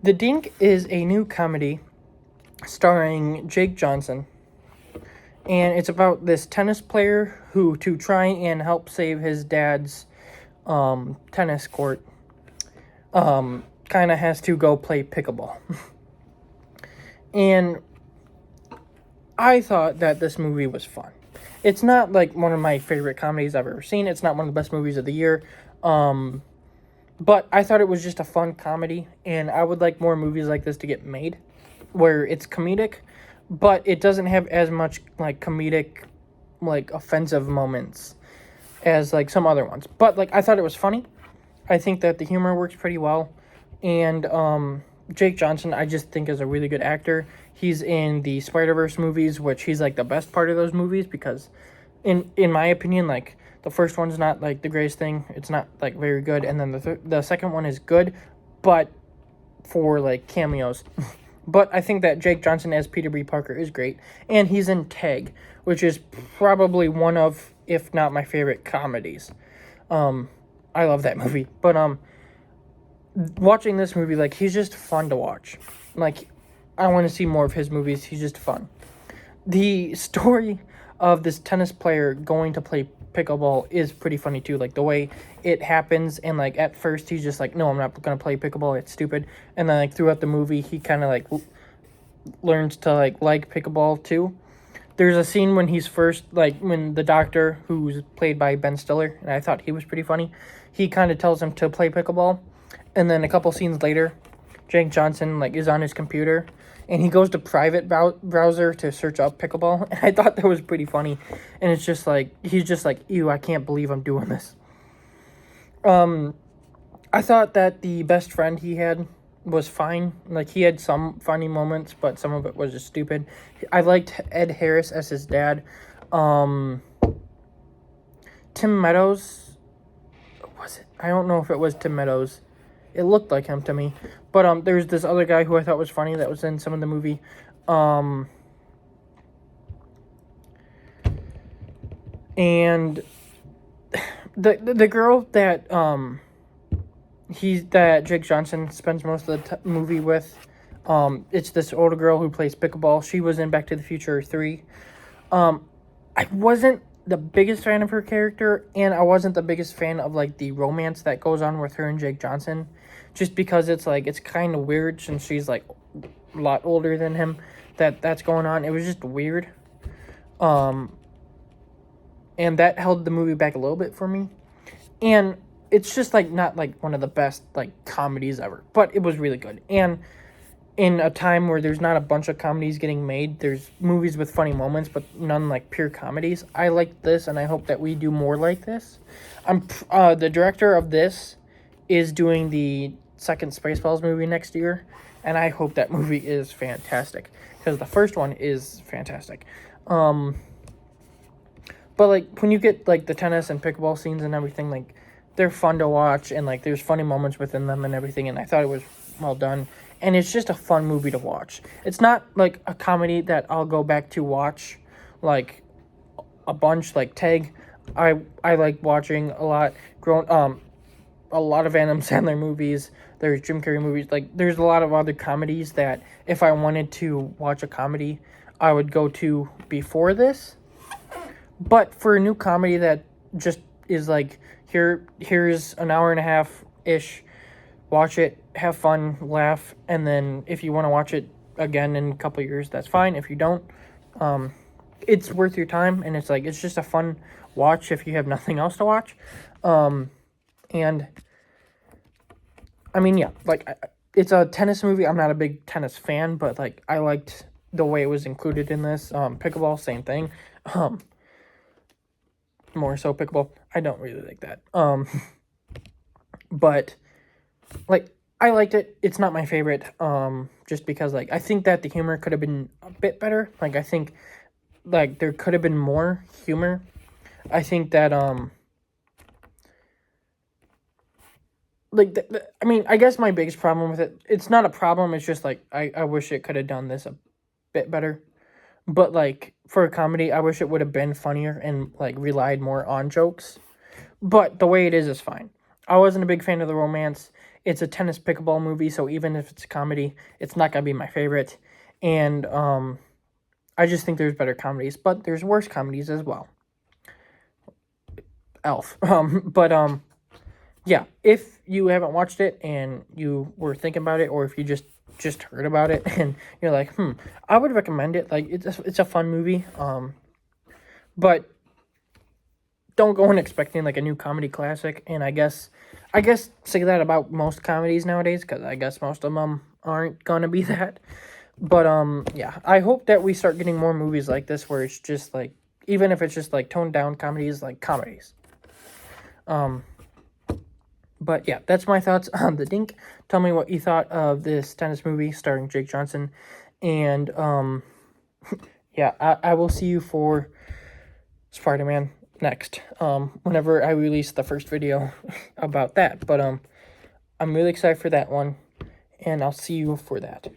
The Dink is a new comedy starring Jake Johnson, and it's about this tennis player who, to try and help save his dad's tennis court, kind of has to go play pickleball. And I thought that this movie was fun. It's not like one of my favorite comedies I've ever seen. It's not one of the best movies of the year. But I thought it was just a fun comedy, and I would like more movies like this to get made, where it's comedic, but it doesn't have as much like comedic, like offensive moments as like some other ones. But like I thought it was funny. I think that the humor works pretty well, and Jake Johnson I just think is a really good actor. He's in the Spider-Verse movies, which he's like the best part of those movies because, in my opinion, like the first one's not like the greatest thing. It's not like very good, and then the second one is good, but for like cameos. But I think that Jake Johnson as Peter B. Parker is great, and he's in Tag, which is probably one of, if not my favorite comedies. I love that movie, but watching this movie, like he's just fun to watch. Like I want to see more of his movies. He's just fun. The story of this tennis player going to play pickleball is pretty funny too. Like the way it happens, and like at first he's just like, no, I'm not gonna play pickleball, it's stupid. And then like throughout the movie he kind of like learns to like pickleball too. There's a scene when he's first, like when the doctor, who's played by Ben Stiller, and I thought he was pretty funny, he kind of tells him to play pickleball. And then a couple scenes later, Jake Johnson like is on his computer and he goes to private browser to search up pickleball, and I thought that was pretty funny. And it's just like he's just like, ew, I can't believe I'm doing this. I thought that the best friend he had was fine. Like he had some funny moments, but some of it was just stupid. I liked Ed Harris as his dad. Tim Meadows, was it? I don't know if it was Tim Meadows. It looked like him to me. But there's this other guy who I thought was funny that was in some of the movie. And the girl that that Jake Johnson spends most of the movie with, it's this older girl who plays pickleball. She was in Back to the Future 3. I wasn't the biggest fan of her character, and I wasn't the biggest fan of like the romance that goes on with her and Jake Johnson, just because it's like it's kind of weird since she's like a lot older than him. That's going on. It was just weird. And that held the movie back a little bit for me. And it's just like not like one of the best like comedies ever, but it was really good. And in a time where there's not a bunch of comedies getting made, there's movies with funny moments, but none like pure comedies. I like this, and I hope that we do more like this. The director of this is doing the second Spaceballs movie next year, and I hope that movie is fantastic because the first one is fantastic. But like when you get like the tennis and pickleball scenes and everything, like they're fun to watch, and like there's funny moments within them and everything, and I thought it was well done. And it's just a fun movie to watch. It's not like a comedy that I'll go back to watch like a bunch, like Tag. I like watching a lot a lot of Adam Sandler movies. There's Jim Carrey movies. Like there's a lot of other comedies that if I wanted to watch a comedy, I would go to before this. But for a new comedy that just is like here's an hour and a half ish, watch it, have fun, laugh, and then if you want to watch it again in a couple of years, that's fine. If you don't, it's worth your time, and it's like it's just a fun watch if you have nothing else to watch. And I mean, yeah, like it's a tennis movie. I'm not a big tennis fan, but like I liked the way it was included in this. Pickleball, same thing. More so pickleball. I don't really like that. But like I liked it. It's not my favorite. Just because like I think that the humor could have been a bit better. Like I think like there could have been more humor. I think that like I mean, I guess my biggest problem with it, it's not a problem, it's just like I wish it could have done this a bit better. But like for a comedy, I wish it would have been funnier and like relied more on jokes. But the way it is fine. I wasn't a big fan of the romance. it's a tennis pickleball movie, so even if it's a comedy, it's not gonna be my favorite. And I just think there's better comedies, but there's worse comedies as well. Elf. Yeah, if you haven't watched it and you were thinking about it, or if you just heard about it and you're like, I would recommend it. Like, it's a fun movie. But don't go in expecting like a new comedy classic. And I guess say that about most comedies nowadays, because I guess most of them aren't gonna be that. But yeah, I hope that we start getting more movies like this where it's just like, even if it's just like toned down comedies, like comedies. But yeah, that's my thoughts on the Dink. Tell me what you thought of this tennis movie starring Jake Johnson. And yeah, I will see you for Spider-Man next. Whenever I release the first video about that. But I'm really excited for that one, and I'll see you for that.